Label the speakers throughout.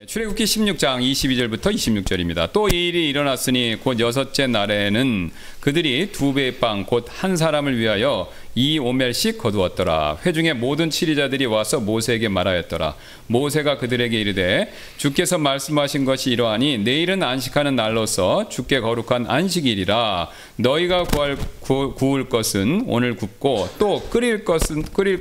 Speaker 1: 출애굽기 16장 22절부터 26절입니다. 또 이 일이 일어났으니 곧 여섯째 날에는 그들이 2배의 빵 곧 한 사람을 위하여 2오멜씩 거두었더라. 회중의 모든 치리자들이 와서 모세에게 말하였더라. 모세가 그들에게 이르되 주께서 말씀하신 것이 이러하니 내일은 안식하는 날로서 주께 거룩한 안식일이라. 너희가 구울 것은 오늘 굽고 또 끓일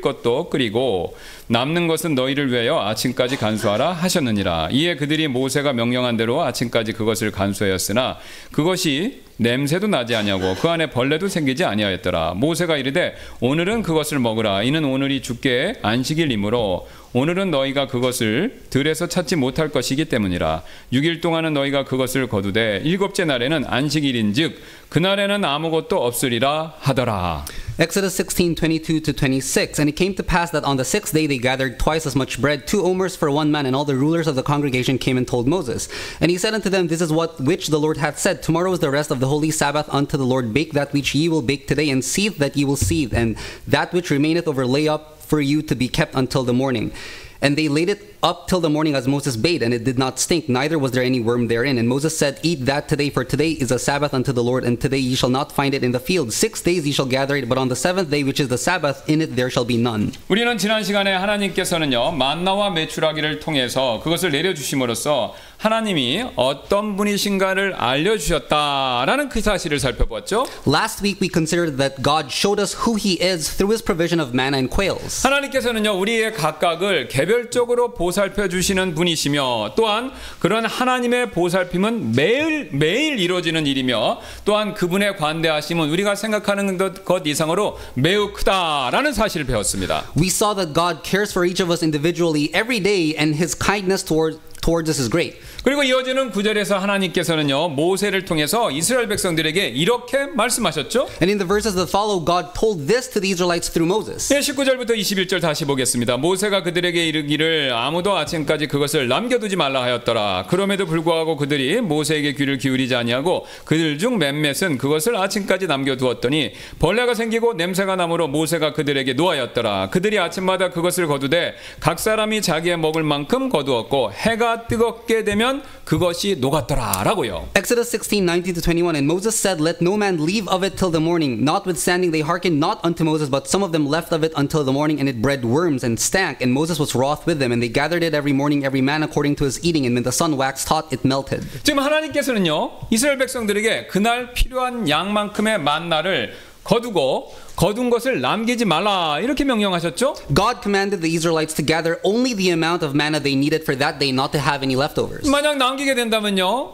Speaker 1: 것도 끓이고 남는 것은 너희를 위하여 아침까지 간수하라 하셨느니라. 이에 그들이 모세가 명령한 대로 아침까지 그것을 간수하였으나 그것이 냄새도 나지 아니하고 그 안에 벌레도 생기지 아니하였더라. 모세가 이르되 오늘은 그것을 먹으라. 이는 오늘이 주께 안식일이므로 오늘은 너희가 그것을 들에서 찾지 못할 것이기 때문이라. 6일 동안은 너희가 그것을 거두되 7째 날에는 안식일인즉 그날에는 아무것도 없으리라 하더라.
Speaker 2: Exodus 16:22-26. And it came to pass that on the 6th day they gathered twice as much bread, 2 omers for one man, and all the rulers of the congregation came and told Moses. And he said unto them, This is which the Lord hath said, Tomorrow is the rest of the holy Sabbath unto the Lord. Bake that which ye will bake today, and seethe that ye will seethe, and that which remaineth over lay up for you to be kept until the morning. And they laid it up till the morning as Moses bade, and it did not stink, neither was there any worm therein. And Moses said, Eat that today, for today is a Sabbath unto the Lord, and today ye shall not find it in the field. 6 days ye shall gather it, but on the 7th day, which is the Sabbath, in it there shall be none.
Speaker 1: 우리는 지난 시간에 하나님께서는요 만나와 메추라기를 통해서 그것을 내려주심으로써 하나님이 어떤 분이신가를 알려주셨다라는 그 사실을 살펴봤죠.
Speaker 2: Last week we considered that God showed us who He is through His provision of manna and quails.
Speaker 1: 하나님께서는요 우리의 각각을 개별적으로 보살펴 주시는 분이시며 또한 그런 하나님의 보살핌은 매일 이루어지는 일이며 또한 그분의 관대하심은 우리가 생각하는 것 이상으로 매우 크다라는 사실을 배웠습니다.
Speaker 2: We saw that God cares for each of us individually every day, and His kindness towards us is great.
Speaker 1: 그리고 이어지는 9절에서 하나님께서는요 모세를 통해서 이스라엘 백성들에게 이렇게 말씀하셨죠.
Speaker 2: And in the verses that follow, God told this to the Israelites through Moses.
Speaker 1: 19절부터 21절 다시 보겠습니다. 모세가 그들에게 이르기를 아무도 아침까지 그것을 남겨두지 말라 하였더라. 그럼에도 불구하고 그들이 모세에게 귀를 기울이지 아니하고 그들 중 몇몇은 그것을 아침까지 남겨두었더니 벌레가 생기고 냄새가 나므로 모세가 그들에게 노하였더라. 그들이 아침마다 그것을 거두되 각 사람이 자기의 먹을 만큼 거두었고 해가 뜨겁게 되면 그것이 녹았더라라고요.
Speaker 2: Exodus 16:19-21. And Moses said, Let no man leave of it till the morning. Notwithstanding they hearkened not unto Moses, but some of them left of it until the morning, and it bred worms and stank. And Moses was wroth with them, and they gathered it every morning, every man according to his eating. And when the sun waxed hot, it melted.
Speaker 1: 지금 하나님께서는요 이스라엘 백성들에게 그날 필요한 양만큼의 만나를 거둔 것을 남기지 말라 이렇게 명령하셨죠?
Speaker 2: God commanded the Israelites to gather only the amount of manna they needed for that day, not to have any leftovers.
Speaker 1: 만약 남기게 된다면요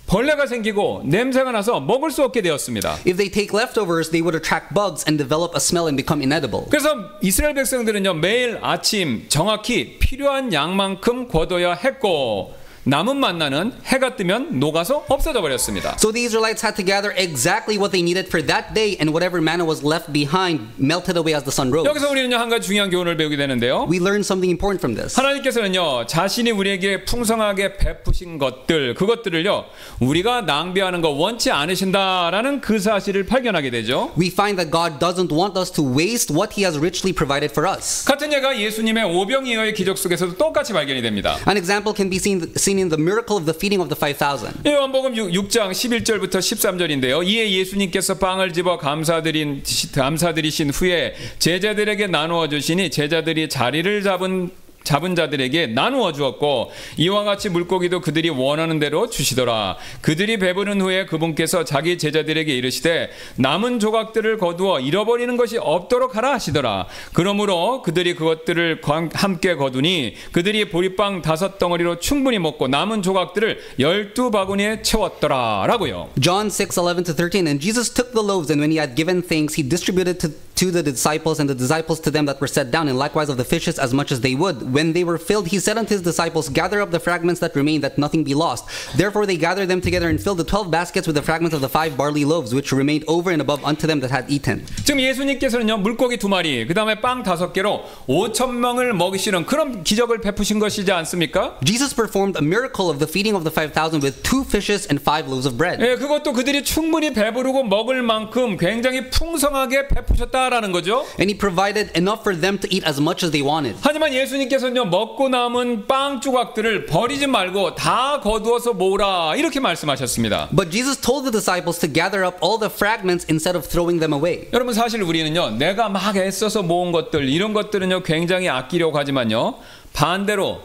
Speaker 1: 벌레가 생기고 냄새가 나서 먹을 수 없게 되었습니다.
Speaker 2: If they take leftovers, they would attract bugs and develop a smell and become inedible.
Speaker 1: 그래서 이스라엘 백성들은요 매일 아침 정확히 필요한 양만큼 거둬야 했고 남은 만나는 해가 뜨면 녹아서 없어져 버렸습니다.
Speaker 2: So the Israelites had to gather exactly what they needed for that day, and whatever manna was left behind melted away as the sun rose.
Speaker 1: 여기서 우리는요 한 가지 중요한 교훈을 배우게 되는데요.
Speaker 2: We learn something important from this.
Speaker 1: 하나님께서는요 자신이 우리에게 풍성하게 베푸신 그것들을요 우리가 낭비하는 거 원치 않으신다라는 그 사실을 발견하게 되죠.
Speaker 2: We find that God doesn't want us to waste what He has richly provided for us.
Speaker 1: 같은 예가 예수님의 오병이어의 기적 속에서도 똑같이 발견이 됩니다.
Speaker 2: An example can be seen in the miracle of the feeding of the 5,000.
Speaker 1: 요한복음 6장 11절부터 13절인데요. 이에 예수님께서 빵을 집어 감사드리신 후에 제자들에게 나누어 주시니 제자들이 자리를 잡은 자들에게 나누어 주었고 이와 같이 물고기도 그들이 원하는 대로 주시더라. 그들이 배부른 후에 그분께서 자기 제자들에게 이르시되 남은 조각들을 거두어 잃어버리는 것이 없도록 하라 하시더라. 그러므로 그들이 그것들을 함께 거두니 그들이 보리빵 5덩어리로 충분히 먹고 남은 조각들을 12바구니에 채웠더라 라고요.
Speaker 2: John 6:11-13. And Jesus took the loaves, and when he had given thanks, he distributed to the disciples, and the disciples to them that were set down, and likewise of the fishes as much as they would. When they were filled, he said unto his disciples, Gather up the fragments that remain, that nothing be lost. Therefore they gathered them together and filled the 12 baskets with the fragments of the 5 barley loaves, which remained over and above unto them that had eaten.
Speaker 1: 지금 예수님께서는요 물고기 2마리 그 다음에 빵 5개로 5,000명을 먹이시는 그런 기적을 베푸신 것이지 않습니까?
Speaker 2: Jesus performed a miracle of the feeding of the 5,000 with 2 fishes and 5 loaves of bread.
Speaker 1: 예, 그것도 그들이 충분히 배부르고 먹을 만큼 굉장히 풍성하게 베푸셨다 줬다라는 거죠.
Speaker 2: And he provided enough for them to eat as much as they wanted.
Speaker 1: 하지만 예수님께서는요, 먹고 남은 빵 조각들을 버리지 말고 다 거두어서 모으라 이렇게 말씀하셨습니다.
Speaker 2: But Jesus told the disciples to gather up all the fragments instead of throwing them away.
Speaker 1: 여러분 사실 우리는요, 내가 막 애써서 모은 것들 이런 것들은요 굉장히 아끼려고 하지만요, 반대로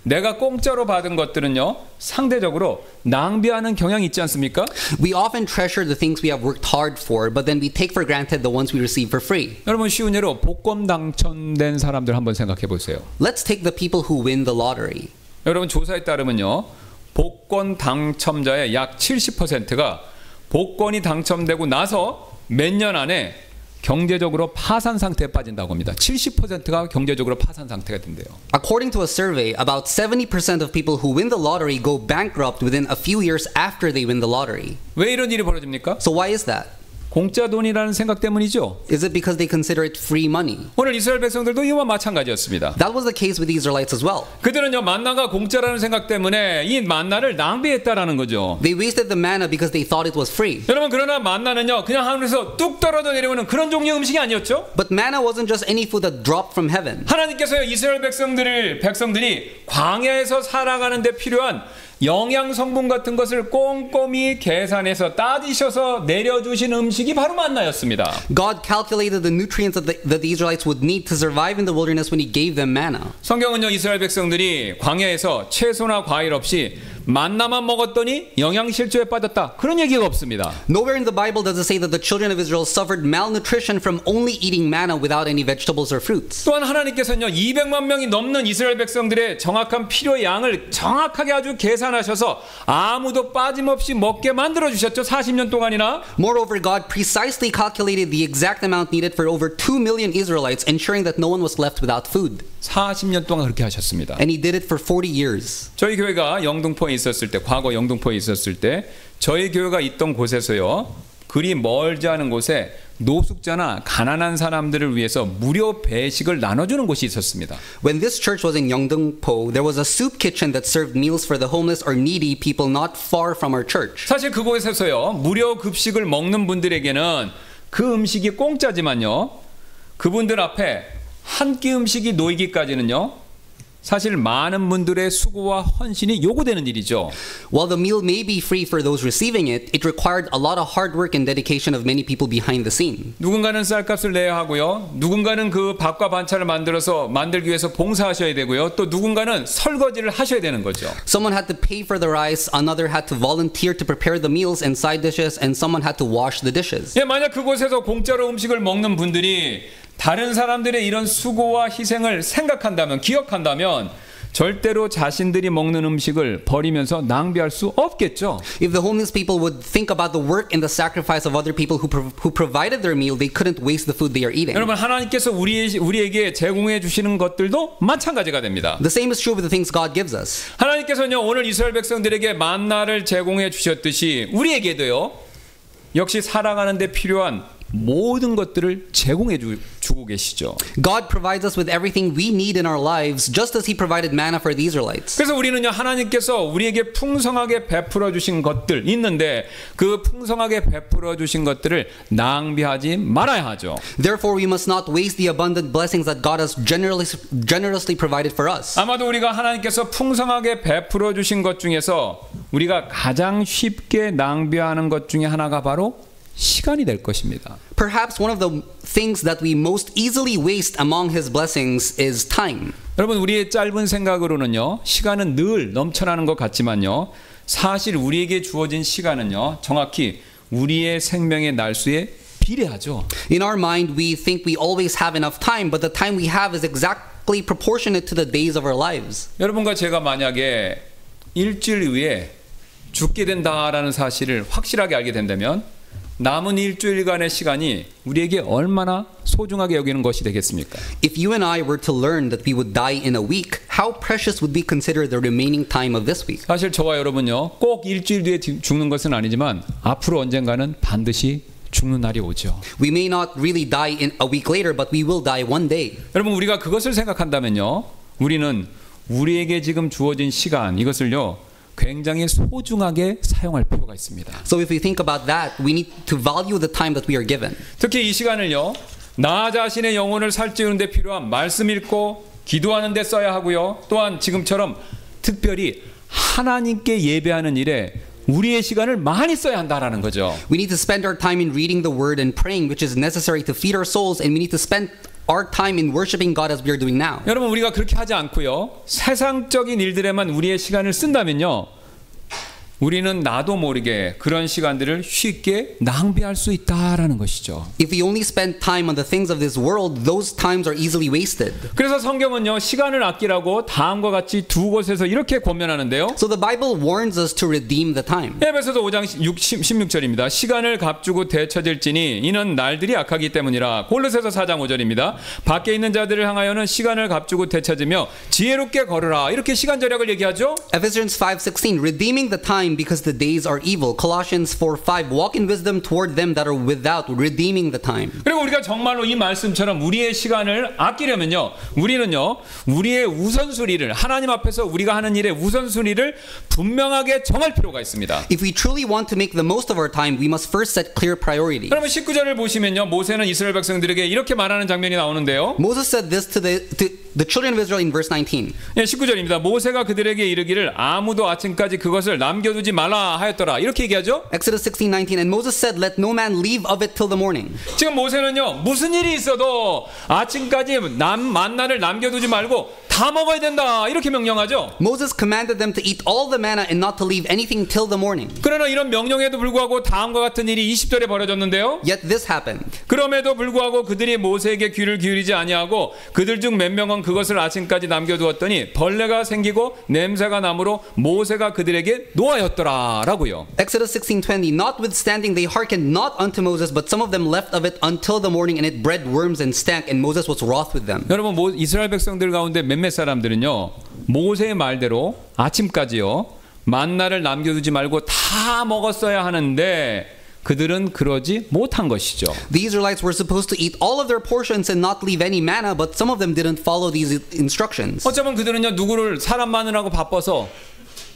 Speaker 1: 내가 공짜로 받은 것들은요 상대적으로 낭비하는 경향이 있지 않습니까?
Speaker 2: We often treasure the things we have worked hard for, but then we take for granted the ones we receive for free.
Speaker 1: 여러분 쉬운 예로 복권 당첨된 사람들 한번 생각해 보세요.
Speaker 2: Let's take the people who win the lottery.
Speaker 1: 여러분 조사에 따르면요, 복권 당첨자의 약 70%가 복권이 당첨되고 나서 몇 년 안에 경제적으로 파산 상태에 빠진다고 합니다. 70%가 경제적으로 파산 상태가 된대요.
Speaker 2: According to a survey, about 70% of people who win the lottery go bankrupt within a few years after they win the lottery.
Speaker 1: 왜 이런 일이 벌어집니까?
Speaker 2: So why is that?
Speaker 1: 공짜 돈이라는 생각 때문이죠.
Speaker 2: Is it because they consider it free money?
Speaker 1: 오늘 이스라엘 백성들도 이와 마찬가지였습니다.
Speaker 2: That was the case with the Israelites as well.
Speaker 1: 그들은요 만나가 공짜라는 생각 때문에 이 만나를 낭비했다라는 거죠.
Speaker 2: They wasted the manna because they thought it was free.
Speaker 1: 여러분 그러나 만나는요 그냥 하늘에서 뚝 떨어져 내려오는 그런 종류의 음식이 아니었죠.
Speaker 2: But manna wasn't just any food that dropped from heaven.
Speaker 1: 하나님께서요 이스라엘 백성들이 광야에서 살아가는 데 필요한 영양 성분 같은 것을 꼼꼼히 계산해서 따지셔서 내려주신 음식이 바로 만나였습니다.
Speaker 2: God calculated the nutrients that the Israelites would need to survive in the wilderness when He gave them manna.
Speaker 1: 성경은요 이스라엘 백성들이 광야에서 채소나 과일 없이 만나만 먹었더니 영양실조에 빠졌다 그런 얘기가 없습니다.
Speaker 2: Nowhere in the Bible does it say that the children of Israel suffered malnutrition from only eating manna without any vegetables or fruits.
Speaker 1: 또한 하나님께서는요 200만 명이 넘는 이스라엘 백성들의 정확한 필요 양을 정확하게 아주 계산하셔서 아무도 빠짐없이 먹게 만들어 주셨죠. 40년 동안이나.
Speaker 2: Moreover, God precisely calculated the exact amount needed for over 2 million Israelites, ensuring that no one was left without food.
Speaker 1: 40년 동안 그렇게 하셨습니다.
Speaker 2: And He did it for 40 years.
Speaker 1: 저희 교회가 영등포에 있었을 때, 과거 영등포에 있었을 때 저희 교회가 있던 곳에서요 그리 멀지 않은 곳에 노숙자나 가난한 사람들을 위해서 무료 배식을 나눠주는 곳이 있었습니다.
Speaker 2: When this church was in Yeongdeung-po, there was a soup kitchen that served meals for the homeless or needy people not far from our church.
Speaker 1: 사실 그곳에서요 무료 급식을 먹는 분들에게는 그 음식이 공짜지만요 그분들 앞에 한 끼 음식이 놓이기까지는요 사실 많은 분들의 수고와 헌신이 요구되는 일이죠.
Speaker 2: While the meal may be free for those receiving it, it required a lot of hard work and dedication of many people behind the scene.
Speaker 1: 누군가는 쌀값을 내야 하고요. 누군가는 그 밥과 반찬을 만들기 위해서 봉사하셔야 되고요. 또 누군가는 설거지를 하셔야 되는 거죠.
Speaker 2: Someone had to pay for the rice, another had to volunteer to prepare the meals and side dishes, and someone had to wash the dishes.
Speaker 1: 예, 만약 그곳에서 공짜로 음식을 먹는 분들이 다른 사람들의 이런 수고와 희생을 생각한다면, 기억한다면 절대로 자신들이 먹는 음식을 버리면서 낭비할 수 없겠죠.
Speaker 2: If the homeless people would think about the work and the sacrifice of other people who provided their meal, they couldn't waste the food they are eating.
Speaker 1: 여러분 하나님께서 우리에게 제공해 주시는 것들도 마찬가지가 됩니다.
Speaker 2: The same is true with the things God gives us.
Speaker 1: 하나님께서는요 오늘 이스라엘 백성들에게 만나를 제공해 주셨듯이 우리에게도요 역시 살아가는 데 필요한 모든 것들을 제공해 주고 계시죠.
Speaker 2: God provides us with everything we need in our lives, just as He provided manna for the Israelites.
Speaker 1: 그래서 우리는요 하나님께서 우리에게 풍성하게 베풀어 주신 것들 있는데 그 풍성하게 베풀어 주신 것들을 낭비하지 말아야 하죠.
Speaker 2: Therefore, we must not waste the abundant blessings that God has generously provided for us.
Speaker 1: 아마도 우리가 하나님께서 풍성하게 베풀어 주신 것 중에서 우리가 가장 쉽게 낭비하는 것 중에 하나가 바로 시간이 될 것입니다.
Speaker 2: Perhaps one of the things that we most easily waste among His blessings is time.
Speaker 1: 여러분 우리의 짧은 생각으로는요 시간은 늘 넘쳐나는 것 같지만요 사실 우리에게 주어진 시간은요 정확히 우리의 생명의 날수에 비례하죠.
Speaker 2: In our mind, we think we always have enough time, but the time we have is exactly proportionate to the days of our lives.
Speaker 1: 여러분과 제가 만약에 일주일 후에 죽게 된다라는 사실을 확실하게 알게 된다면 남은 일주일간의 시간이 우리에게 얼마나 소중하게 여기는 것이 되겠습니까?
Speaker 2: If you and I were to learn that we would die in a week, how precious would we consider the remaining time of this week?
Speaker 1: 사실 저와 여러분요 꼭 일주일 뒤에 죽는 것은 아니지만 앞으로 언젠가는 반드시 죽는 날이 오죠.
Speaker 2: We may not really die in a week later, but we will die one day.
Speaker 1: 여러분 우리가 그것을 생각한다면요 우리는 우리에게 지금 주어진 시간 이것을요 굉장히 소중하게 사용할 필요가 있습니다.
Speaker 2: So if we think about that, we need to value the time that we are given.
Speaker 1: 특히 이 시간을요 나 자신의 영혼을 살찌우는 데 필요한 말씀 읽고 기도하는 데 써야 하고요. 또한 지금처럼 특별히 하나님께 예배하는 일에 우리의 시간을 많이 써야 한다라는 거죠.
Speaker 2: We need to spend our time in reading the word and praying, which is necessary to feed our souls, and we need to spend our time in worshiping God as we are doing now.
Speaker 1: 여러분, 우리가 그렇게 하지 않고요, 세상적인 일들에만 우리의 시간을 쓴다면요, 우리는 나도 모르게 그런 시간들을 쉽게 낭비할 수 있다라는 것이죠.
Speaker 2: If we only spend time on the things of this world, those times are easily wasted.
Speaker 1: 그래서 성경은요, 시간을 아끼라고 다음과 같이 두 곳에서 이렇게 권면하는데요.
Speaker 2: So the Bible warns us to redeem the time.
Speaker 1: 에베소서 5장 16절입니다. 시간을 값주고 되쳐질지니 이는 날들이 악하기 때문이라. 골로새서 4장 5절입니다. 밖에 있는 자들을 향하여는 시간을 값주고 되찾으며 지혜롭게 걸으라. 이렇게 시간 절약을 얘기하죠.
Speaker 2: Ephesians 5:16, redeeming the time because the days are evil. Colossians 4:5, walk in wisdom toward them that are without, redeeming the time.
Speaker 1: 그리고 우리가 정말로 이 말씀처럼 우리의 시간을 아끼려면요, 우리는요, 우리의 우선순위를, 하나님 앞에서 우리가 하는 일의 우선순위를 분명하게 정할 필요가 있습니다.
Speaker 2: If we truly want to make the most of our time, we must first set clear priorities.
Speaker 1: 그러면 19절을 보시면요, 모세는 이스라엘 백성들에게 이렇게 말하는 장면이 나오는데요.
Speaker 2: Moses said this to the children of Israel in verse 19.
Speaker 1: 예, 19절입니다. 모세가 그들에게 이르기를 아무도 아침까지 그것을 남겨두지 말라 하였더라. 이렇게 얘기하죠.
Speaker 2: Exodus 16:19, and Moses said, let no man leave of it till the morning.
Speaker 1: 지금 모세는요, 무슨 일이 있어도 아침까지 만나를 남겨두지 말고 다 먹어야 된다, 이렇게 명령하죠.
Speaker 2: Moses commanded them to eat all the manna and not to leave anything till the morning.
Speaker 1: 그러나 이런 명령에도 불구하고 다음과 같은 일이 20절에 벌어졌는데요.
Speaker 2: Yet this happened.
Speaker 1: 그럼에도 불구하고 그들이 모세에게 귀를 기울이지 아니하고 그들 중 몇 명은 그것을 아침까지 남겨두었더니 벌레가 생기고 냄새가 나므로 모세가 그들에게 노하였더라라고요.
Speaker 2: Exodus 16:20, notwithstanding they hearkened not unto Moses, but some of them left of it until the morning, and it bred worms and stank, and Moses was wroth with them.
Speaker 1: 여러분, 이스라엘 백성들 가운데 몇몇 사람들은요, 모세의 말대로 아침까지요 만나를 남겨두지 말고 다 먹었어야 하는데 그들은 그러지 못한 것이죠.
Speaker 2: The Israelites were supposed to eat all of their portions and not leave any manna, but some of them didn't follow these instructions.
Speaker 1: 어쩌면 그들은요, 누구를 사람 마느라고 바빠서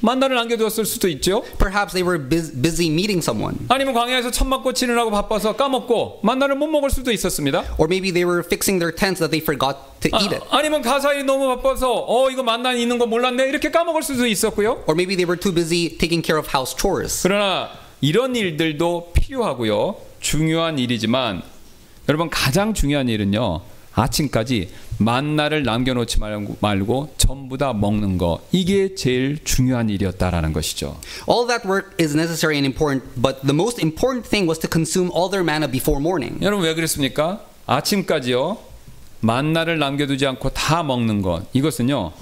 Speaker 1: 만나를 남겨두었을 수도 있죠.
Speaker 2: Perhaps they were busy meeting someone.
Speaker 1: 아니면 광야에서 천막고 치느라고 바빠서 까먹고 만나를 못 먹을 수도 있었습니다.
Speaker 2: Or maybe they were fixing their tents that they forgot to eat it.
Speaker 1: 아니면 가사일이 너무 바빠서 이거 만나 있는 거 몰랐네, 이렇게 까먹을 수도 있었고요.
Speaker 2: Or maybe they were too busy taking care of house chores.
Speaker 1: 그러나 이런 일들도 필요하고요, 중요한 일이지만 여러분, 가장 중요한 일은요, 아침까지 만나를 남겨놓지 말고 전부 다 먹는 거, 이게 제일 중요한 일이었다라는 것이죠.
Speaker 2: All that work is necessary and important, but the most important thing was to consume all their manna before morning.
Speaker 1: 여러분, 왜 그랬습니까? 아침까지요 만나를 남겨두지 않고 다 먹는 것, 이것은요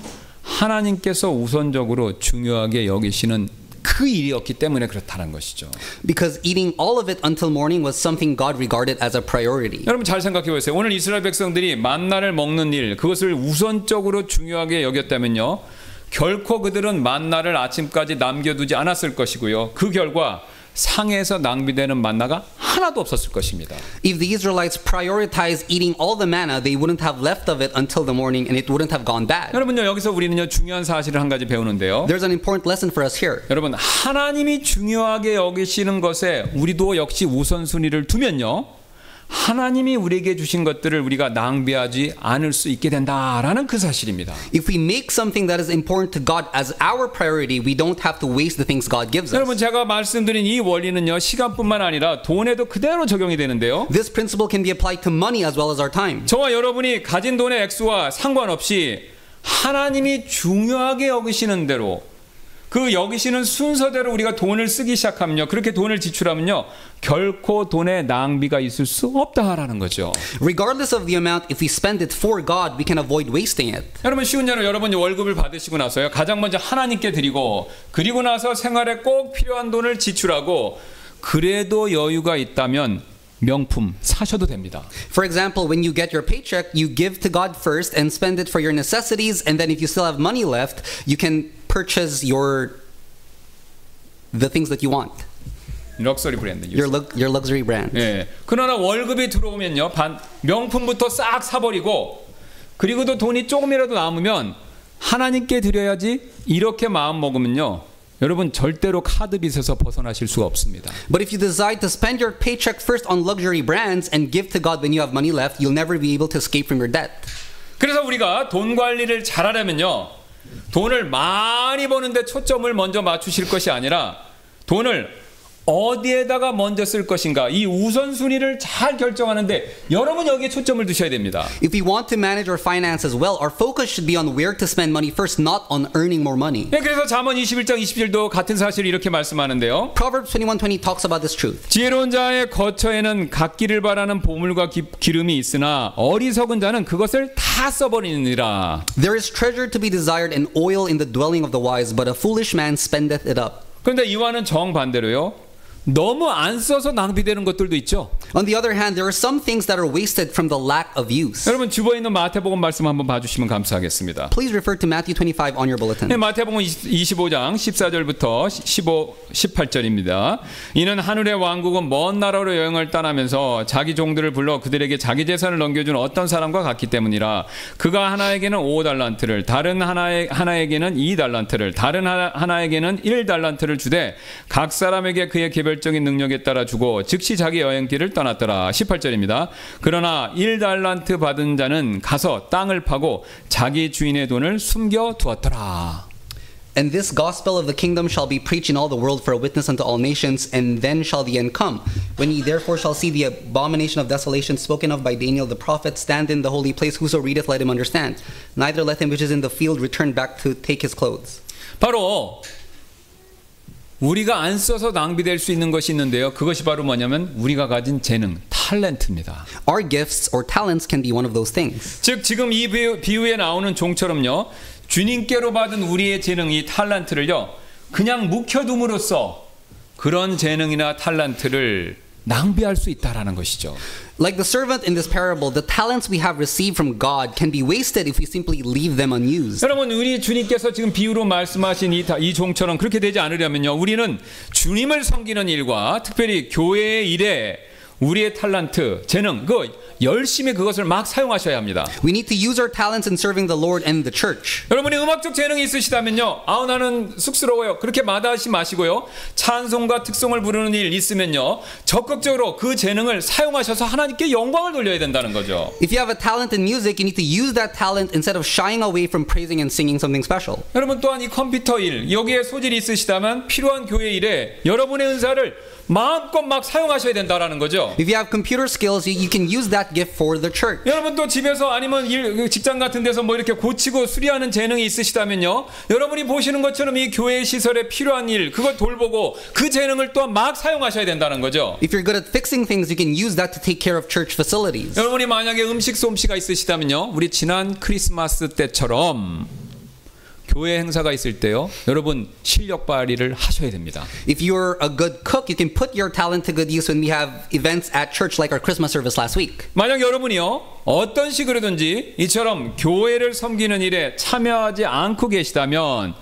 Speaker 1: 하나님께서 우선적으로 중요하게 여기시는 그 일이었기 때문에 그렇다는 것이죠.
Speaker 2: Because eating all of it until morning was something God regarded as a priority.
Speaker 1: 여러분, 잘 생각해 보세요. 오늘 이스라엘 백성들이 만나를 먹는 일, 그것을 우선적으로 중요하게 여겼다면요, 결코 그들은 만나를 아침까지 남겨두지 않았을 것이고요, 그 결과 상에서 낭비되는 만나가 하나도 없었을 것입니다.
Speaker 2: If the Israelites prioritized eating all the manna, they wouldn't have left of it until the morning, and it wouldn't have gone bad.
Speaker 1: 여러분요, 여기서 우리는요 중요한 사실을 한 가지 배우는데요.
Speaker 2: There's an important lesson for us here.
Speaker 1: 여러분, 하나님이 중요하게 여기시는 것에 우리도 역시 우선순위를 두면요, 하나님이 우리에게 주신 것들을 우리가 낭비하지 않을 수 있게 된다라는 그 사실입니다.
Speaker 2: If we make something that is important to God as our priority, we don't have to waste the things God gives us.
Speaker 1: 여러분, 제가 말씀드린 이 원리는요, 시간뿐만 아니라 돈에도 그대로 적용이 되는데요.
Speaker 2: This principle can be applied to money as well as our time.
Speaker 1: 저와 여러분이 가진 돈의 액수와 상관없이 하나님이 중요하게 여기시는 대로, 그 여기시는 순서대로 우리가 돈을 쓰기 시작하면요, 그렇게 돈을 지출하면요, 결코 돈에 낭비가 있을 수 없다라는 거죠.
Speaker 2: Regardless of the amount, if we spend it for God, we can avoid wasting it.
Speaker 1: 여러분, 쉬운 예로 여러분이 월급을 받으시고 나서요, 가장 먼저 하나님께 드리고, 그리고 나서 생활에 꼭 필요한 돈을 지출하고, 그래도 여유가 있다면 명품 사셔도 됩니다.
Speaker 2: For example, when you get your paycheck, you give to God first and spend it for your necessities, and then if you still have money left, you can purchase the things that you want.
Speaker 1: 럭셔리 브랜드.
Speaker 2: Your luxury brand.
Speaker 1: 예. 그러나 월급이 들어오면요, 명품부터 싹 사버리고, 그리고도 돈이 조금이라도 남으면 하나님께 드려야지, 이렇게 마음 먹으면요, 여러분 절대로 카드 빚에서 벗어나실 수가 없습니다.
Speaker 2: But if you decide to spend your paycheck first on luxury brands and give to God when you have money left, you'll never be able to escape from your debt.
Speaker 1: 그래서 우리가 돈 관리를 잘하려면요, 돈을 많이 버는데 초점을 먼저 맞추실 것이 아니라 돈을 어디에다가 먼저 쓸 것인가, 이 우선순위를 잘 결정하는데 여러분 여기에 초점을 두셔야 됩니다.
Speaker 2: If we want to manage our finances well, our focus should be on where to spend money first, not on earning more money.
Speaker 1: 네, 그래서 잠언 21장 20절도 같은 사실을 이렇게 말씀하는데요.
Speaker 2: Proverbs 21:20 talks about this truth.
Speaker 1: 지혜로운 자의 거처에는 갓기를 바라는 보물과 기름이 있으나 어리석은 자는 그것을 다 써버리느니라.
Speaker 2: There is treasure to be desired and oil in the dwelling of the wise, but a foolish man spendeth it up.
Speaker 1: 그런데 이와는 정반대로요, 너무 안 써서 낭비되는 것들도 있죠.
Speaker 2: On the other hand, there are some things that are wasted from the lack of use.
Speaker 1: 여러분 주보에 있는 마태복음 말씀 한번 봐주시면 감사하겠습니다.
Speaker 2: Please refer to Matthew 25 on your bulletin.
Speaker 1: 네, 마태복음 25장 14절부터 18절입니다. 이는 하늘의 왕국은 먼 나라로 여행을 떠나면서 자기 종들을 불러 그들에게 자기 재산을 넘겨준 어떤 사람과 같기 때문이라. 그가 하나에게는 5달란트를, 다른 하나에게는 2달란트를, 다른 하나에게는 1달란트를 주되 각 사람에게 그의 개별적인 능력에 따라 주고 즉시 자기 여행길을 떠났더라. 18절입니다. 그러나 1달란트 받은 자는 가서 땅을 파고 자기 주인의 돈을 숨겨 두었더라.
Speaker 2: And this gospel of the kingdom shall be preached in all the world for a witness unto all nations, and then shall the end come. When ye therefore shall see the abomination of desolation spoken of by Daniel the prophet stand in the holy place, whoso readeth, let him understand. Neither let him which is in the field return back to take his clothes.
Speaker 1: 바로 우리가 안 써서 낭비될 수 있는 것이 있는데요. 그것이 바로 뭐냐면 우리가 가진 재능, 탤런트입니다.
Speaker 2: Our gifts or talents can be one of those things.
Speaker 1: 즉 지금 이 비유에 나오는 종처럼요, 주님께로 받은 우리의 재능, 이 탤런트를요, 그냥 묵혀둠으로써 그런 재능이나 탤런트를 낭비할 수 있다라는 것이죠.
Speaker 2: Like the servant in this parable, the talents we have received from God can be wasted if we simply leave them unused.
Speaker 1: 여러분 우리 주님께서 지금 비유로 말씀하신 이 종처럼 그렇게 되지 않으려면요, 우리는 주님을 섬기는 일과 특별히 교회의 일에 우리의 탤런트, 재능, 열심히 그것을 막 사용하셔야 합니다.
Speaker 2: We need to use our talents in serving the Lord and the church.
Speaker 1: 여러분이 음악적 재능이 있으시다면요, 나는 쑥스러워요, 그렇게 마다하지 마시고요, 찬송과 특송을 부르는 일 있으면요, 적극적으로 그 재능을 사용하셔서 하나님께 영광을 돌려야 된다는 거죠.
Speaker 2: If you have a talent in music, you need to use that talent instead of shying away from praising and singing something special.
Speaker 1: 여러분 또한 이 컴퓨터 일, 여기에 소질이 있으시다면 필요한 교회 일에 여러분의 은사를 마음껏 막 사용하셔야 된다라는 거죠.
Speaker 2: If you have computer skills, you can use that gift for the church.
Speaker 1: 여러분 또 집에서 아니면 직장 같은 데서 뭐 이렇게 고치고 수리하는 재능이 있으시다면요, 여러분이 보시는 것처럼 이 교회 시설에 필요한 일, 그걸 돌보고 그 재능을 또 막 사용하셔야 된다는 거죠.
Speaker 2: If you're good at fixing things, you can use that to take care of church facilities.
Speaker 1: 여러분이 만약에 음식 솜씨가 있으시다면요, 우리 지난 크리스마스 때처럼 교회 행사가 있을 때요, 여러분 실력 발휘를 하셔야 됩니다.
Speaker 2: If you're a good cook, you can put your talent to good use when we have events at church like our Christmas service last week.
Speaker 1: 만약 여러분이요, 어떤 식으로든지 이처럼 교회를 섬기는 일에 참여하지 않고 계시다면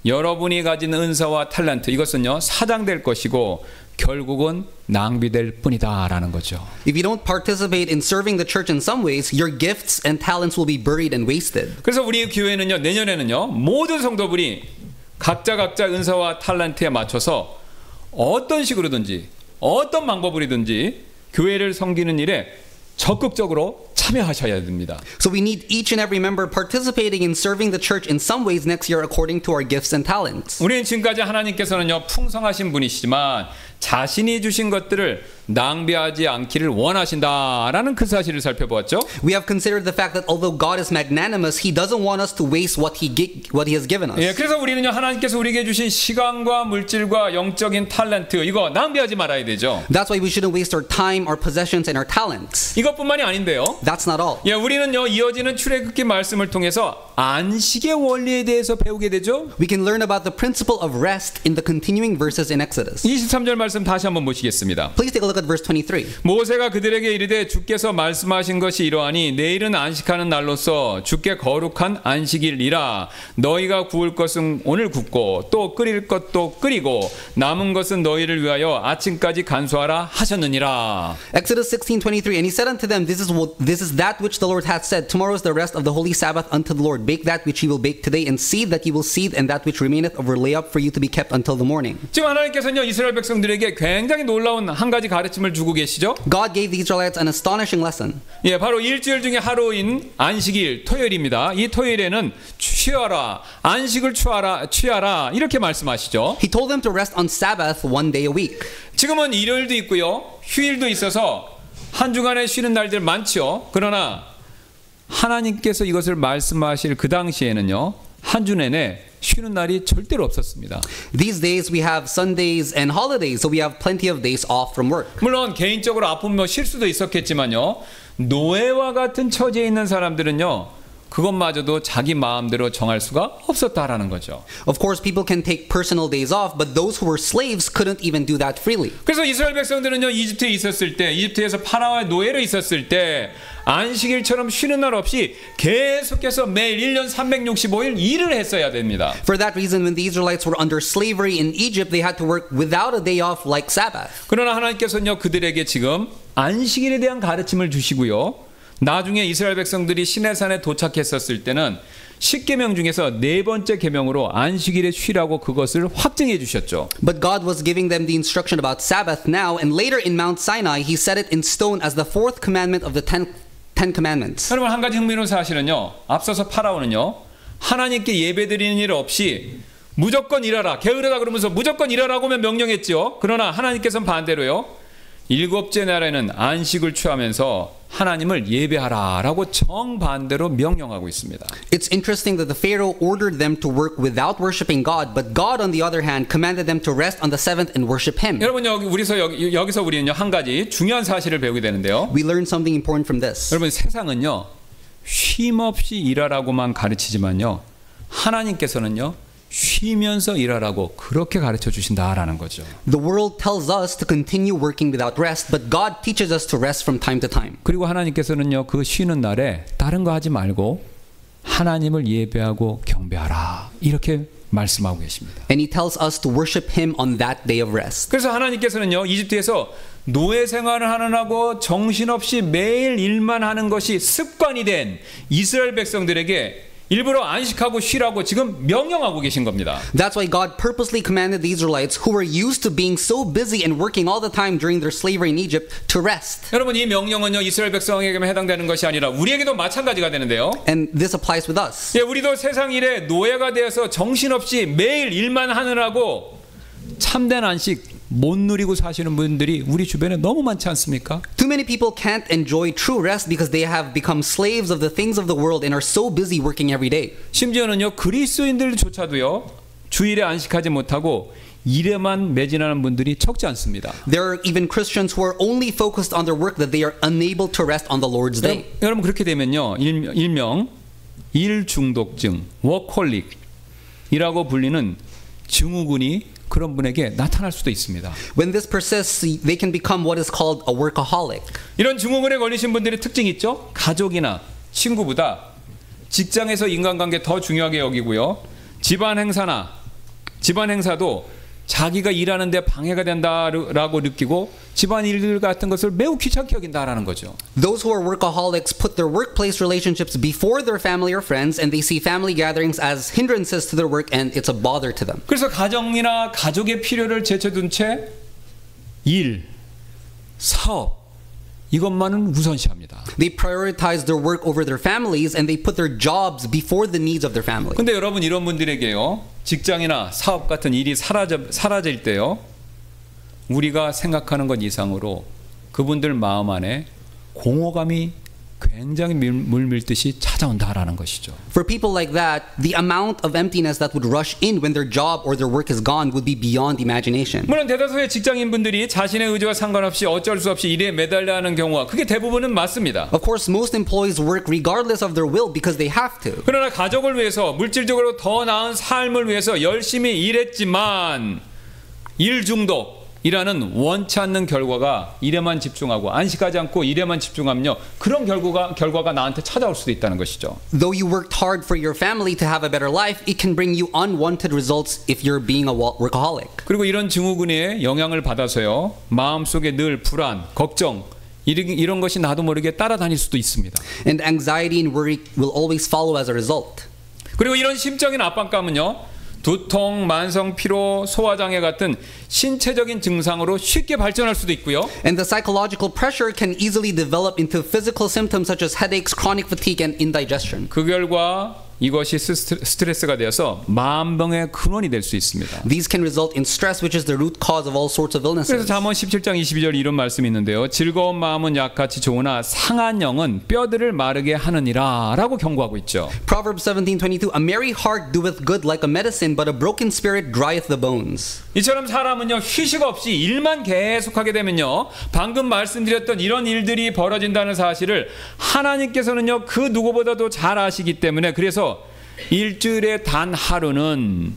Speaker 1: 여러분이 가진 은사와 탤런트, 이것은요 사장될 것이고 결국은 낭비될 뿐이다라는 거죠.
Speaker 2: If you don't participate in serving the church in some ways, your gifts and talents will be buried and wasted.
Speaker 1: 그래서 우리 교회는요, 내년에는요, 모든 성도들이 각자 은사와 탤런트에 맞춰서 어떤 식으로든지 어떤 방법으로든지 교회를 섬기는 일에 적극적으로 참여하셔야 됩니다.
Speaker 2: So we need each and every member participating in serving the church in some ways next year according to our gifts and talents.
Speaker 1: 우리는 지금까지 하나님께서는요, 풍성하신 분이시지만 자신이 주신 것들을 낭비하지 않기를 원하신다라는 그 사실을 살펴보았죠.
Speaker 2: We have considered the fact that although God is magnanimous, He doesn't want us to waste what He has given us.
Speaker 1: 예, 그래서 우리는요, 하나님께서 우리에게 주신 시간과 물질과 영적인 탤런트, 이거 낭비하지 말아야 되죠.
Speaker 2: That's why we shouldn't waste our time, our possessions, and our talents.
Speaker 1: 이것뿐만이 아닌데요.
Speaker 2: That's not all.
Speaker 1: 예, 우리는요, 이어지는 출애굽기 말씀을 통해서 안식의 원리에 대해서 배우게 되죠.
Speaker 2: We can learn about the principle of rest in the continuing verses in Exodus.
Speaker 1: 23절 말씀 다시 한번 보시겠습니다.
Speaker 2: Please take a look at verse 23.
Speaker 1: 모세가 그들에게 이르되 주께서 말씀하신 것이 이러하니 내일은 안식하는 날로서 주께 거룩한 안식일이라. 너희가 구울 것은 오늘 굽고 또 끓일 것도 끓이고 남은 것은 너희를 위하여 아침까지 간수하라 하셨느니라.
Speaker 2: Exodus 16:23, and he said unto them, This This is that which the Lord hath said. Tomorrow is the rest of the holy Sabbath unto the Lord. Bake that which ye will bake today, and seethe that ye will seethe, and that which remaineth over lay up for you to be kept until the morning.
Speaker 1: 지금 하나님께서는요 이스라엘 백성들에게 굉장히 놀라운 한 가지 가르침을 주고 계시죠.
Speaker 2: God gave the Israelites an astonishing lesson.
Speaker 1: 예, 바로 일주일 중에 하루인 안식일 토요일입니다. 이 토요일에는 쉬어라, 안식을 취하라 이렇게 말씀하시죠.
Speaker 2: He told them to rest on Sabbath one day a week.
Speaker 1: 지금은 일요일도 있고요, 휴일도 있어서 한 주간에 쉬는 날들 많죠. 그러나 하나님께서 이것을 말씀하실 그 당시에는요, 한 주 내내 쉬는 날이 절대로 없었습니다.
Speaker 2: These days we have Sundays and holidays, so we have plenty of days off from work.
Speaker 1: 물론 개인적으로 아픈 실수도 있었겠지만요, 노예와 같은 처지에 있는 사람들은요, 그것마저도 자기 마음대로 정할 수가 없었다라는 거죠.
Speaker 2: Of course, people can take personal days off, but those who were slaves couldn't even do that freely.
Speaker 1: 그래서 이스라엘 백성들은요, 이집트에 있었을 때, 이집트에서 파라오의 노예로 있었을 때 안식일처럼 쉬는 날 없이 계속해서 매일 1년 365일 일을 했어야 됩니다.
Speaker 2: For that reason, when the Israelites were under slavery in Egypt, they had to work without a day off like Sabbath.
Speaker 1: 그러나 하나님께서는요, 그들에게 지금 안식일에 대한 가르침을 주시고요, 나중에 이스라엘 백성들이 시내산에 도착했었을 때는 10계명 중에서 네 번째 계명으로 안식일에 쉬라고 그것을 확증해 주셨죠.
Speaker 2: But God was giving them the instruction about Sabbath now, and later in Mount Sinai, He set it in stone as the fourth commandment of the Ten Commandments.
Speaker 1: 여러분, 한 가지 흥미로운 사실은요, 앞서서 파라오는요, 하나님께 예배드리는 일 없이 무조건 일하라, 게으르다 그러면서 무조건 일하라고 명령했죠. 그러나 하나님께서는 반대로요, 일곱째 날에는 안식을 취하면서 하나님을 예배하라라고 정반대로 명령하고 있습니다.
Speaker 2: It's interesting that the Pharaoh ordered them to work without worshiping God, but God, on the other hand, commanded them to rest on the seventh and worship Him.
Speaker 1: 여러분, 여기서 우리는요, 한 가지 중요한 사실을 배우게 되는데요.
Speaker 2: We learn something important from this.
Speaker 1: 여러분, 세상은요, 쉼 없이 일하라고만 가르치지만요, 하나님께서는요, 쉬면서 일하라고 그렇게 가르쳐 주신다라는 거죠.
Speaker 2: The world tells us to continue working without rest, but God teaches us to rest from time to time.
Speaker 1: 그리고 하나님께서는요, 그 쉬는 날에 다른 거 하지 말고 하나님을 예배하고 경배하라 이렇게 말씀하고 계십니다.
Speaker 2: And He tells us to worship Him on that day of rest.
Speaker 1: 그래서 하나님께서는요, 이집트에서 노예 생활을 하느라고 정신없이 매일 일만 하는 것이 습관이 된 이스라엘 백성들에게 일부러 안식하고 쉬라고 지금 명령하고 계신 겁니다.
Speaker 2: That's why God purposely commanded the Israelites, who were used to being so busy and working all the time during their slavery in Egypt, to rest.
Speaker 1: 여러분, 이 명령은요, 이스라엘 백성에게만 해당되는 것이 아니라 우리에게도 마찬가지가 되는데요.
Speaker 2: And this applies with us.
Speaker 1: 예, 우리도 세상 일에 노예가 되어서 정신없이 매일 일만 하느라고 참된 안식 못 누리고 사시는 분들이 우리 주변에 너무 많지 않습니까?
Speaker 2: Too many people can't enjoy true rest because they have become slaves of the things of the world and are so busy working every day.
Speaker 1: 심지어는요, 그리스도인들조차도요, 주일에 안식하지 못하고 일에만 매진하는 분들이 적지 않습니다.
Speaker 2: There are even Christians who are only focused on their work that they are unable to rest on the Lord's day.
Speaker 1: 여러분, 그렇게 되면요, 일명 일 중독증, 워커홀릭이라고 불리는 증후군이 그런 분에게 나타날 수도 있습니다.
Speaker 2: When this persists, they can become what is called a workaholic.
Speaker 1: 이런 증후군에 걸리신 분들의 특징이 있죠. 가족이나 친구보다 직장에서 인간관계 더 중요하게 여기고요. 집안 행사도 자기가 일하는데 방해가 된다라고 느끼고 집안 일들 같은 것을 매우 귀찮게 여긴다라는 거죠.
Speaker 2: Those who are workaholics put their workplace relationships before their family or friends, and they see family gatherings as hindrances to their work, and it's a bother to them.
Speaker 1: 그래서 가정이나 가족의 필요를 제쳐둔 채 일, 사업 이것만은 우선시합니다.
Speaker 2: They prioritize their work over their families, and they put their jobs before the needs of their family.
Speaker 1: 근데 여러분, 이런 분들에게요, 직장이나 사업 같은 일이 사라질 때요, 우리가 생각하는 것 이상으로 그분들 마음 안에 공허감이 굉장히 물밀듯이 찾아온다라는 것이죠.
Speaker 2: For people like that, the amount of emptiness that would rush in when their job or their work is gone would be beyond imagination.
Speaker 1: 물론 대다수의 직장인분들이 자신의 의지와 상관없이 어쩔 수 없이 일에 매달려 하는 경우가 그게 대부분은 맞습니다.
Speaker 2: Of course, most employees work regardless of their will because they have to.
Speaker 1: 그러나 가족을 위해서, 물질적으로 더 나은 삶을 위해서 열심히 일했지만 일 중독 이라는 원치 않는 결과가 일에만 집중하고 안식하지 않고 일에만 집중하면요, 그런 결과가 나한테 찾아올 수도 있다는 것이죠.
Speaker 2: Though you worked hard for your family to have a better life, it can bring you unwanted results if you're being a workaholic.
Speaker 1: 그리고 이런 증후군에 영향을 받아서요, 마음속에 늘 불안, 걱정 이런 것이 나도 모르게 따라다닐 수도 있습니다.
Speaker 2: And anxiety and worry will always follow as a result.
Speaker 1: 그리고 이런 심적인 압박감은요, 두통, 만성 피로, 소화장애 같은 신체적인 증상으로 쉽게 발전할 수도 있고요.
Speaker 2: And the psychological pressure can easily develop into physical symptoms such as headaches, chronic fatigue, and indigestion.
Speaker 1: 그 결과 이것이 스트레스가 되어서 만병의 근원이 될 수 있습니다.
Speaker 2: These can result in stress, which is the root cause of all sorts of
Speaker 1: 그래서
Speaker 2: illnesses.
Speaker 1: 잠언 17장 22절 이런 말씀이 있는데요. 즐거운 마음은 약같이 좋으나 상한 영은 뼈들을 마르게 하느니라 라고 경고하고 있죠.
Speaker 2: Proverbs 17:22, A merry heart doeth good like a medicine, but a broken spirit drieth the bones.
Speaker 1: 이처럼 사람은요, 휴식 없이 일만 계속하게 되면요, 방금 말씀드렸던 이런 일들이 벌어진다는 사실을 하나님께서는요, 그 누구보다도 잘 아시기 때문에, 그래서 일주일에 단 하루는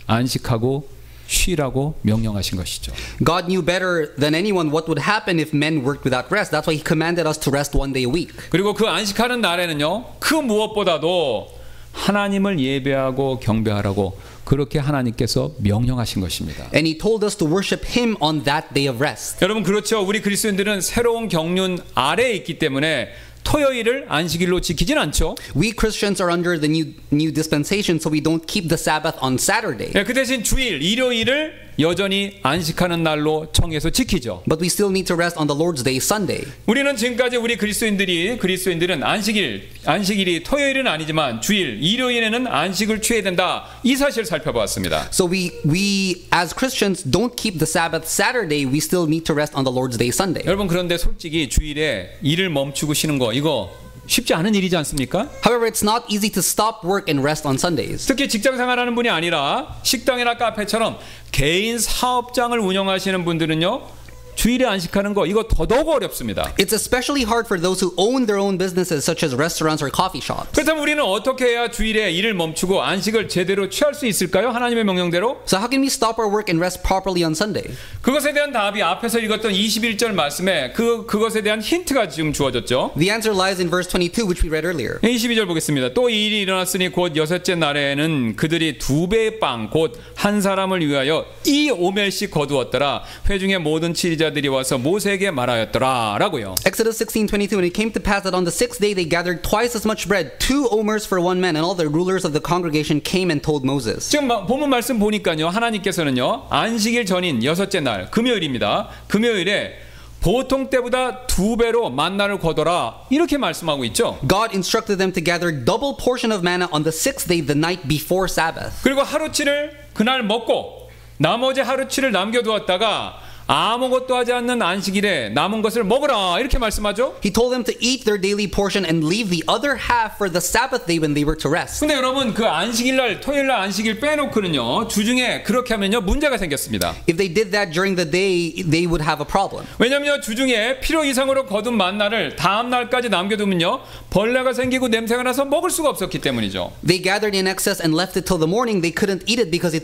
Speaker 1: 안식하고 쉬라고 명령하신 것이죠.
Speaker 2: God knew better than anyone what would happen if men worked without rest. That's why He commanded us to rest one day a week.
Speaker 1: 그리고 그 안식하는 날에는요, 그 무엇보다도 하나님을 예배하고 경배하라고 그렇게 하나님께서 명령하신 것입니다.
Speaker 2: And He told us to worship Him on that day of rest.
Speaker 1: 여러분, 그렇죠. 우리 그리스도인들은 새로운 경륜 아래에 있기 때문에 토요일을 안식일로 지키진 않죠.
Speaker 2: We Christians are under the new dispensation, so we don't keep the Sabbath on Saturday.
Speaker 1: 그 대신 주일, 일요일을 여전히 안식하는 날로 정해서 지키죠.
Speaker 2: But we still need to rest on the Lord's Day, Sunday.
Speaker 1: 우리는 지금까지 우리 그리스도인들은 안식일이 토요일은 아니지만 주일, 일요일에는 안식을 취해야 된다. 이 사실을 살펴보았습니다.
Speaker 2: So we as Christians don't keep the Sabbath Saturday. We still need to rest on the Lord's Day, Sunday.
Speaker 1: 여러분, 그런데 솔직히 주일에 일을 멈추고 쉬는 거 이거 쉽지 않은 일이지 않습니까?
Speaker 2: However, it's not easy to stop work and rest on Sundays.
Speaker 1: 특히 직장 생활하는 분이 아니라 식당이나 카페처럼 개인 사업장을 운영하시는 분들은요, 주일에 안식하는 거 이거 더더욱 어렵습니다.
Speaker 2: It's especially hard for those who own their own businesses such as restaurants or coffee shops.
Speaker 1: 그렇다면 우리는 어떻게 해야 주일에 일을 멈추고 안식을 제대로 취할 수 있을까요? 하나님의 명령대로?
Speaker 2: So how can we stop our work and rest properly on Sunday?
Speaker 1: 그것에 대한 답이 앞에서 읽었던 21절 말씀에 그것에 대한 힌트가 지금 주어졌죠.
Speaker 2: The answer lies in verse 22, which we read earlier.
Speaker 1: 22절 보겠습니다. 또 이 일이 일어났으니 곧 여섯째 날에는 그들이 2배의 빵 곧 한 사람을 위하여 이 오멜씩 거두었더라. 회중의 모든 치리자들이 와서 모세에게 말하였더라 라고요.
Speaker 2: Exodus 16:22, and it came to pass that on the sixth day they gathered twice as much bread, 2 omers for one man, and all the rulers of the congregation came and told Moses.
Speaker 1: 지금 본문 말씀 보니까요, 하나님께서는요, 안식일 전인 여섯째 날 금요일입니다. 금요일에 보통 때보다 2배로 만나를 거둬라 이렇게 말씀하고 있죠.
Speaker 2: God instructed them to gather double portion of manna on the sixth day, the night before Sabbath.
Speaker 1: 그리고 하루치를 그날 먹고 나머지 하루치를 남겨두었다가 아무것도 하지 않는 안식일에 남은 것을 먹으라 이렇게 말씀하죠.
Speaker 2: He told them to eat their daily portion and leave the other half for the Sabbath day when they were to rest.
Speaker 1: 근데 여러분, 그 안식일날 토요일날 안식일 빼놓고는요, 주중에 그렇게 하면요 문제가 생겼습니다.
Speaker 2: If they did that during the day, they would have a problem.
Speaker 1: 왜냐하면 주중에 필요 이상으로 거둔 만나를 다음 날까지 남겨두면요 벌레가 생기고 냄새가 나서 먹을 수가 없었기 때문이죠.
Speaker 2: They gathered in excess and left it till the morning. They couldn't eat it because it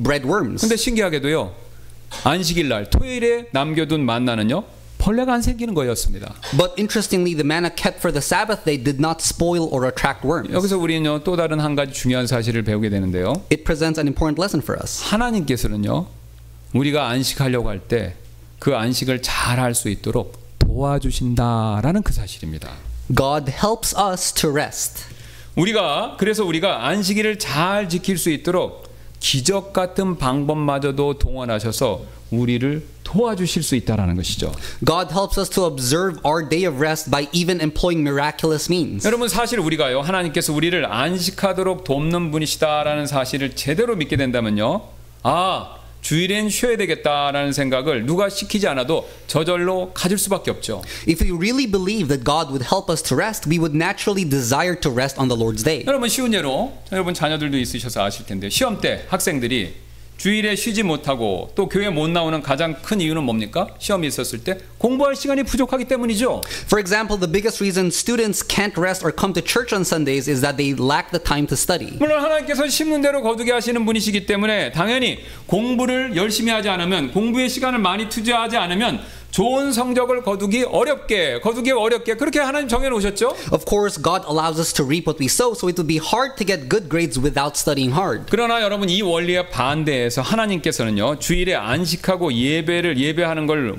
Speaker 2: bred worms.
Speaker 1: 근데 신기하게도요, 안식일날 토요일에 남겨둔 만나는요 벌레가 안 생기는 거였습니다.
Speaker 2: But interestingly, the manna kept for the Sabbath day did not spoil or attract worms.
Speaker 1: 여기서 우리는요 또 다른 한 가지 중요한 사실을 배우게 되는데요.
Speaker 2: It presents an important lesson for us.
Speaker 1: 하나님께서는요 우리가 안식하려고 할 때 그 안식을 잘 할 수 있도록 도와주신다라는 그 사실입니다.
Speaker 2: God helps us to rest.
Speaker 1: 그래서 우리가 안식일을 잘 지킬 수 있도록 기적 같은 방법마저도 동원하셔서 우리를 도와주실 수 있다라는 것이죠.
Speaker 2: God helps us to observe our day of rest by even employing miraculous means.
Speaker 1: 여러분, 사실 우리가요 하나님께서 우리를 안식하도록 돕는 분이시다라는 사실을 제대로 믿게 된다면요, 주일엔 쉬어야 되겠다라는 생각을 누가 시키지 않아도 저절로 가질 수밖에 없죠.
Speaker 2: If we really believe that God would help us to rest, we would naturally desire to rest on the Lord's day.
Speaker 1: 여러분, 쉬운 예로 여러분 자녀들도 있으셔서 아실 텐데, 시험 때 학생들이 주일에 쉬지 못하고 또 교회 못 나오는 가장 큰 이유는 뭡니까? 시험이 있었을 때 공부할 시간이 부족하기 때문이죠.
Speaker 2: For example, the biggest reason students can't rest or come to church on Sundays is that they lack the time to study.
Speaker 1: 물론 하나님께서 심는 대로 거두게 하시는 분이시기 때문에 당연히 공부를 열심히 하지 않으면, 공부에 시간을 많이 투자하지 않으면 좋은 성적을 거두기 어렵게 그렇게 하나님 정해 놓으셨죠?
Speaker 2: Of course, God allows us to reap what we sow, so it would be hard to get good grades without studying hard.
Speaker 1: 그러나 여러분 이 원리에 반대해서 하나님께서는요 주일에 안식하고 예배하는 걸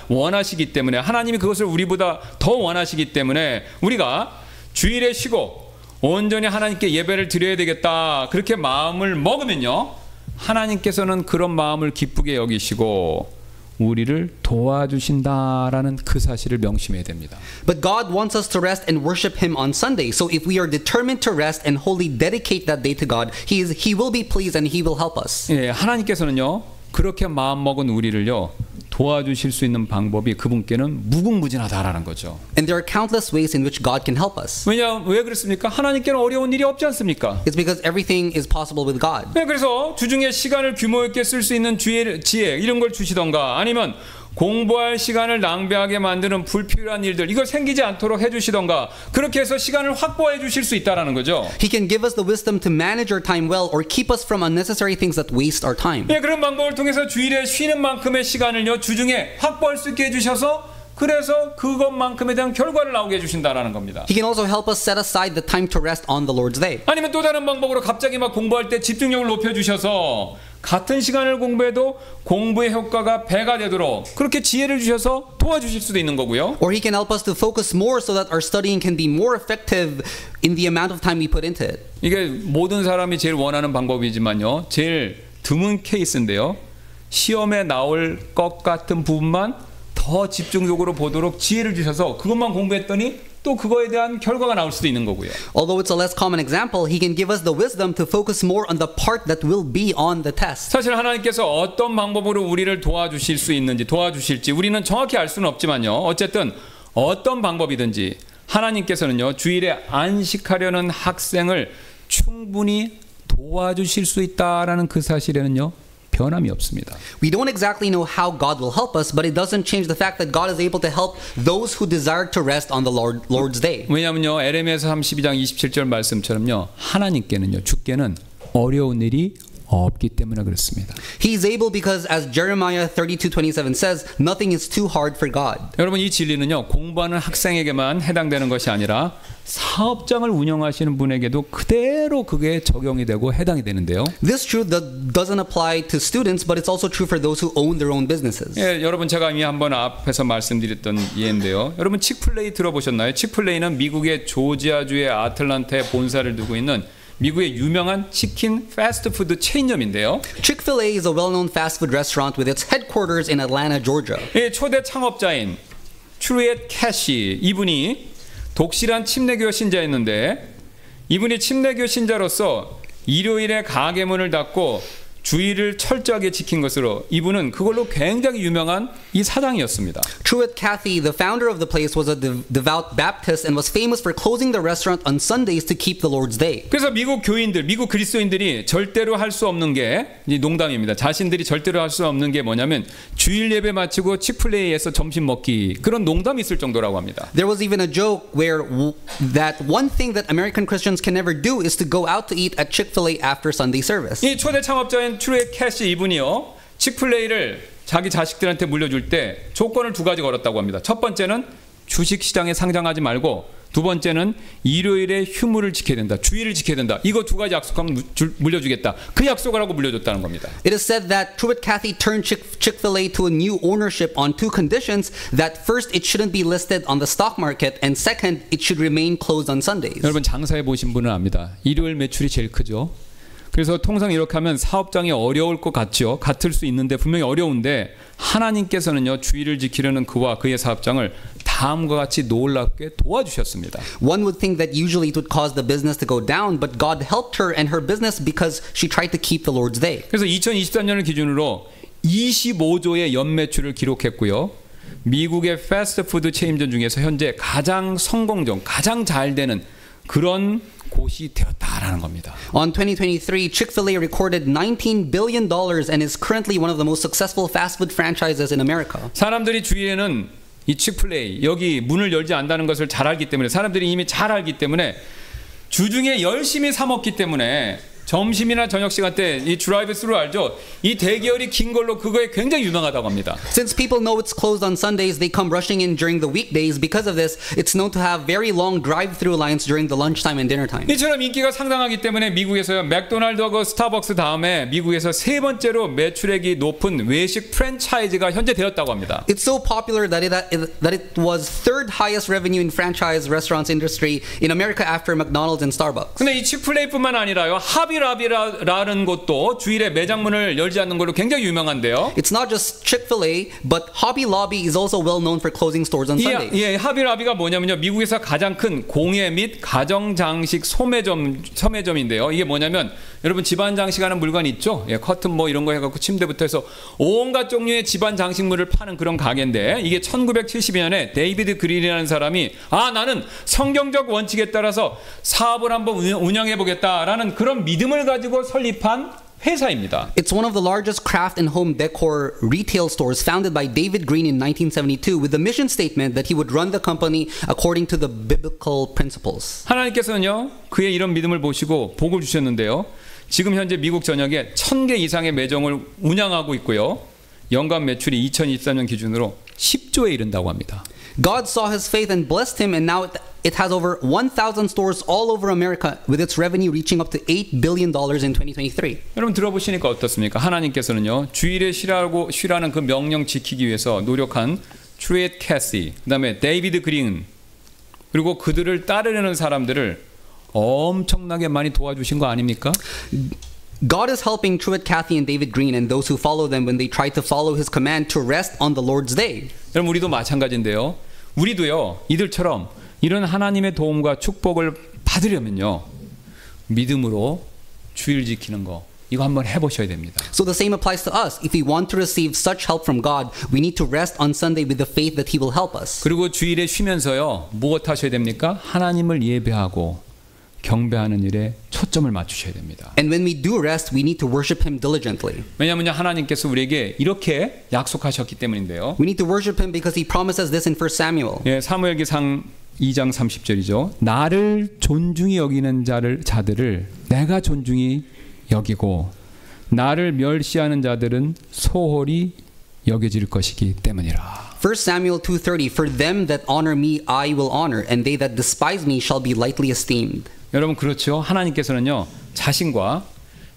Speaker 1: 원하시기 때문에 하나님이 그것을 우리보다 더 원하시기 때문에 우리가 주일에 쉬고 온전히 하나님께 예배를 드려야 되겠다 그렇게 마음을 먹으면요 하나님께서는 그런 마음을 기쁘게 여기시고 우리를 도와주신다라는 그 사실을 명심해야 됩니다.
Speaker 2: But God wants us to rest and worship Him on Sunday. So if we are determined to rest and wholly dedicate that day to God, He will be pleased and He will help us.
Speaker 1: 예, 하나님께서는요 그렇게 마음 먹은 우리를요 도와주실 수 있는 방법이 그분께는 무궁무진하다라는 거죠.
Speaker 2: And there are countless ways in which God can help us.
Speaker 1: 왜 그렇습니까? 하나님께는 어려운 일이 없지 않습니까?
Speaker 2: It's because everything is possible with God.
Speaker 1: 네, 그래서 주중에 시간을 규모 있게 쓸 수 있는 지혜 이런 걸 주시던가 아니면 공부할 시간을 낭비하게 만드는 불필요한 일들 이거 생기지 않도록 해주시던가 그렇게 해서 시간을 확보해 주실 수 있다라는 거죠.
Speaker 2: He can give us the wisdom to manage our time well or keep us from unnecessary things that waste our time.
Speaker 1: 네, 그런 방법을 통해서 주일에 쉬는 만큼의 시간을요 주중에 확보할 수 있게 해주셔서 그래서 그것만큼에 대한 결과를 나오게 해주신다라는 겁니다.
Speaker 2: He can also help us set aside the time to rest on the Lord's day.
Speaker 1: 아니면 또 다른 방법으로 갑자기 막 공부할 때 집중력을 높여주셔서 같은 시간을 공부해도 공부의 효과가 배가 되도록 그렇게 지혜를 주셔서 도와주실 수도 있는 거고요.
Speaker 2: Or He can help us to focus more so that our studying can be more effective in the amount of time we put into it.
Speaker 1: 이게 모든 사람이 제일 원하는 방법이지만요. 제일 드문 케이스인데요. 시험에 나올 것 같은 부분만 더 집중적으로 보도록 지혜를 주셔서 그것만 공부했더니 또 그거에 대한 결과가 나올 수도 있는 거고요.
Speaker 2: Although it's a less common example, He can give us the wisdom to focus more on the part that will be on the test.
Speaker 1: 사실 하나님께서 어떤 방법으로 우리를 도와주실지 우리는 정확히 알 수는 없지만요. 어쨌든 어떤 방법이든지 하나님께서는요. 주일에 안식하려는 학생을 충분히 도와주실 수 있다라는 그 사실에는요. 변함이 없습니다.
Speaker 2: We don't exactly know how God will help us, but it doesn't change the fact that God is able to help those who desire to rest on the Lord's day.
Speaker 1: 왜냐하면요. 에레미야서 32장 27절 말씀처럼요. 하나님께는요. 주께는 어려운 일이 없기 때문에 그렇습니다.
Speaker 2: He is able because as Jeremiah 32:27 says, nothing is too hard for God.
Speaker 1: 여러분 이 진리는요. 공부하는 학생에게만 해당되는 것이 아니라 사업장을 운영하시는 분에게도 그대로 그게 적용이 되고 해당이 되는데요.
Speaker 2: This truth doesn't apply to students, but it's also true for those who own their own businesses.
Speaker 1: 예, 여러분 제가 이미 한번 앞에서 말씀드렸던 예인데요. 여러분 칙플레이 들어보셨나요? 칙플레이는 미국의 조지아주의 아틀란타에 본사를 두고 있는 미국의 유명한 치킨 패스트푸드 체인점인데요.
Speaker 2: Chick-fil-A is a well-known fast food restaurant with its headquarters in Atlanta, Georgia.
Speaker 1: 예, 초대 창업자인 트루엣 캐시 이분이 독실한 침례교 신자였는데 이분이 침례교 신자로서 일요일에 가게 문을 닫고 주의를 철저하게 지킨 것으로 이분은 그걸로 굉장히 유명한 이 사장이었습니다.
Speaker 2: Truett Cathy, the founder of the place, was a devout Baptist and was famous for closing the restaurant on Sundays to keep the Lord's Day.
Speaker 1: 그래서 미국 그리스도인들이 절대로 할 수 없는 게 농담입니다. 자신들이 절대로 할 수 없는 게 뭐냐면 주일 예배 마치고 칙플레이에서 점심 먹기 그런 농담이 있을 정도라고 합니다.
Speaker 2: There was even a joke where that one thing that American Christians can never do is to go out to eat at Chick-fil-A after Sunday service.
Speaker 1: 이 초대 창업자인 트루엣 캐시 이분이요 칙플레이를 자기 자식들한테 물려줄 때 조건을 두 가지 걸었다고 합니다. 첫 번째는 주식시장에 상장하지 말고 두 번째는 일요일에 휴무를 지켜야 된다. 주일을 지켜야 된다. 이거 두 가지 약속하면 물려주겠다. 그 약속을 하고 물려줬다는 겁니다.
Speaker 2: It is said that Truett Cathy turned Chick-fil-A to a new ownership on two conditions. That first, it shouldn't be listed on the stock market, and second, it should remain closed on Sundays.
Speaker 1: 여러분 장사해 보신 분은 압니다. 일요일 매출이 제일 크죠. 그래서 통상 이렇게 하면 사업장이 어려울 것 같죠. 같을 수 있는데 분명히 어려운데 하나님께서는요 주일을 지키려는 그와 그의 사업장을 다음과 같이 놀랍게 도와주셨습니다.
Speaker 2: One would think that usually it would cause the business to go down, but God helped her and her business because she tried to keep the Lord's day.
Speaker 1: 그래서 2023년을 기준으로 25조의 연매출을 기록했고요. 미국의 패스트푸드 체인점 중에서 현재 가장 성공적, 가장 잘 되는 그런 곳이 되었다라는 겁니다.
Speaker 2: On 2023, Chick-fil-A recorded $19 billion and is currently one of the most successful fast food franchises in America.
Speaker 1: 사람들이 주위에는 이 칙플레이 여기 문을 열지 않는다는 것을 잘 알기 때문에 사람들이 이미 잘 알기 때문에 주중에 열심히 사 먹기 때문에 점심이나 저녁 시간 때 이 드라이브 스루 알죠? 이 대기열이 긴 걸로 그거에 굉장히 유명하다고 합니다.
Speaker 2: Since people know it's closed on Sundays, they come rushing in during the weekdays. Because of this, it's known to have very long drive-through lines during the lunchtime and dinner time.
Speaker 1: 이처럼 인기가 상당하기 때문에 미국에서요 맥도날드하고 스타벅스 다음에 미국에서 세 번째로 매출액이 높은 외식 프랜차이즈가 현재 되었다고 합니다.
Speaker 2: It's so popular that it was third highest revenue in franchise restaurants industry in America after McDonald's and Starbucks.
Speaker 1: 근데 이 치플레이뿐만 아니라요 하비라비라는 곳도 주일에 매장문을 열지 않는 걸로 굉장히 유명한데요.
Speaker 2: It's not just Chick-fil-A, but Hobby Lobby is also well known for closing stores on Sundays.
Speaker 1: 예, 하비라비가 뭐냐면요 미국에서 가장 큰 공예 및 가정 장식 소매점인데요. 이게 뭐냐면 여러분 집안 장식하는 물건 있죠? 예, 커튼 뭐 이런 거 해갖고 침대부터 해서 온갖 종류의 집안 장식물을 파는 그런 가게인데 이게 1972년에 데이비드 그린이라는 사람이 나는 성경적 원칙에 따라서 사업을 한번 운영해보겠다라는 그런 믿음을 가지고 설립한 회사입니다.
Speaker 2: It's one of the largest craft and home decor retail stores founded by David Green in 1972 with the mission statement that he would run the company according to the biblical principles.
Speaker 1: 하나님께서는요 그의 이런 믿음을 보시고 복을 주셨는데요. 지금 현재 미국 전역에 1000개 이상의 매점을 운영하고 있고요. 연간 매출이 2023년 기준으로 10조에 이른다고 합니다.
Speaker 2: God saw his faith and blessed him, and now it has over 1,000 stores all over America, with its revenue reaching up to $8 billion in 2023.
Speaker 1: 여러분 들어보시니까 어떻습니까? 하나님께서는요 주일에 쉬라는 그 명령 지키기 위해서 노력한 트루엣 캐시, 그다음에 데이비드 그린 그리고 그들을 따르려는 사람들을 엄청나게 많이 도와주신 거 아닙니까?
Speaker 2: God is helping Truett Cathy and David Green and those who follow them when they try to follow his command to rest on the Lord's day.
Speaker 1: 여러분 우리도 마찬가지인데요. 우리도요 이들처럼 이런 하나님의 도움과 축복을 받으려면요 믿음으로 주일 지키는 거 이거 한번 해보셔야 됩니다.
Speaker 2: So the same applies to us. If we want to receive such help from God, we need to rest on Sunday with the faith that He will help us.
Speaker 1: 그리고 주일에 쉬면서요 무엇 하셔야 됩니까? 하나님을 예배하고 경배하는 일에 초점을 맞추셔야 됩니다.
Speaker 2: And when we do rest, we need to worship Him diligently.
Speaker 1: 왜냐하면 하나님께서 우리에게 이렇게 약속하셨기 때문인데요.
Speaker 2: We need to worship Him because He promises this in 1 Samuel.
Speaker 1: 예, 사무엘기상 2장 30절이죠. 나를 존중히 여기는 자들을 내가 존중히 여기고 나를 멸시하는 자들은 소홀히 여겨질 것이기 때문이라.
Speaker 2: 1 Samuel 2:30 For them that honor me I will honor and they that despise me shall be lightly esteemed.
Speaker 1: 여러분 그렇죠. 하나님께서는요 자신과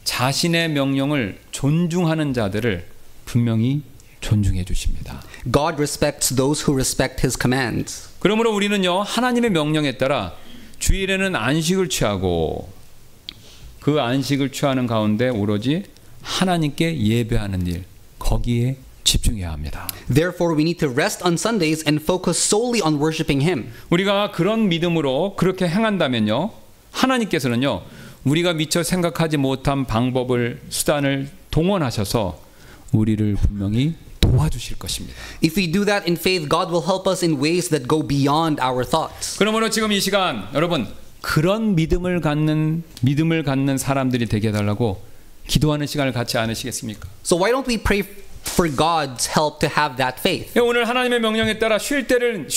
Speaker 1: 자신의 명령을 존중하는 자들을 분명히 존중해 주십니다.
Speaker 2: God respects those who respect His commands.
Speaker 1: 그러므로 우리는요 하나님의 명령에 따라 주일에는 안식을 취하고 그 안식을 취하는 가운데 오로지 하나님께 예배하는 일 거기에 집중해야 합니다.
Speaker 2: Therefore, we need to rest on Sundays and focus solely on worshiping Him.
Speaker 1: 우리가 그런 믿음으로 그렇게 행한다면요, 하나님께서는요, 우리가 미처 생각하지 못한 방법을 수단을 동원하셔서 우리를 분명히 도와주실 것입니다.
Speaker 2: If we do that in faith, God will help us in ways that go beyond our thoughts.
Speaker 1: 그러므로 지금 이 시간 여러분 그런 믿음을 갖는 사람들이 되게 해달라고 기도하는 시간을 갖지 않으시겠습니까?
Speaker 2: So why don't we pray for God's help to have that faith?
Speaker 1: 오늘 하나님의 명령에 따라 쉴 때는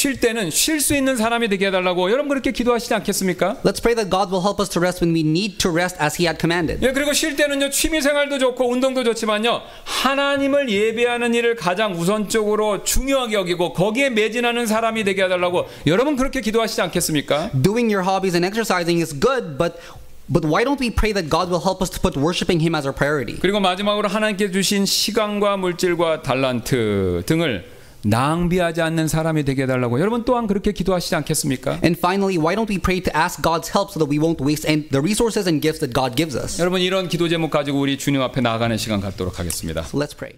Speaker 1: 쉴 수 있는 사람이 되게 해달라고 여러분 그렇게 기도하시지 않겠습니까?
Speaker 2: Let's pray that God will help us to rest when we need to rest as He had commanded.
Speaker 1: 예, 그리고 쉴 때는요 취미 생활도 좋고 운동도 좋지만요 하나님을 예배하는 일을 가장 우선적으로 중요하게 여기고 거기에 매진하는 사람이 되게 해달라고 여러분 그렇게 기도하시지 않겠습니까?
Speaker 2: Doing your hobbies and exercising is good, but why don't we pray that God will help us to put worshiping Him as our priority?
Speaker 1: 그리고 마지막으로 하나님께 주신 시간과 물질과 달란트 등을 낭비하지 않는 사람이 되게 해달라고 여러분 또한 그렇게 기도하시지 않겠습니까?
Speaker 2: And finally, why don't we pray to ask God's help so that we won't waste the resources and gifts that God gives us?
Speaker 1: 여러분 이런 기도 제목 가지고 우리 주님 앞에 나아가는 시간 갖도록 하겠습니다.
Speaker 2: So let's pray.